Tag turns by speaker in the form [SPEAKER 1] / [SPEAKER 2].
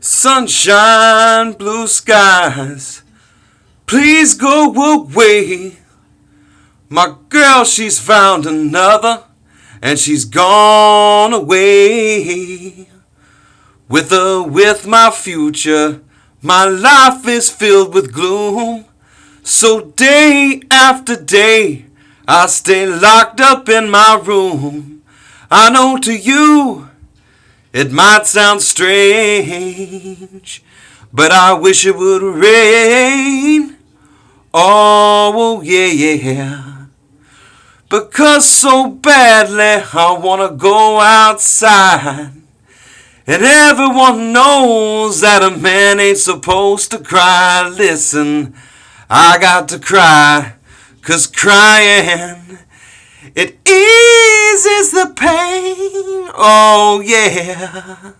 [SPEAKER 1] Sunshine, blue skies, please go away. My girl, she's found another, and she's gone away. With my future, my life is filled with gloom. So day after day, I stay locked up in my room. I know to you, it might sound strange, but I wish it would rain. Oh, yeah. Because so badly I wanna go outside. And everyone knows that a man ain't supposed to cry. Listen, I got to cry, 'cause crying, it eases the pain. Oh, yeah.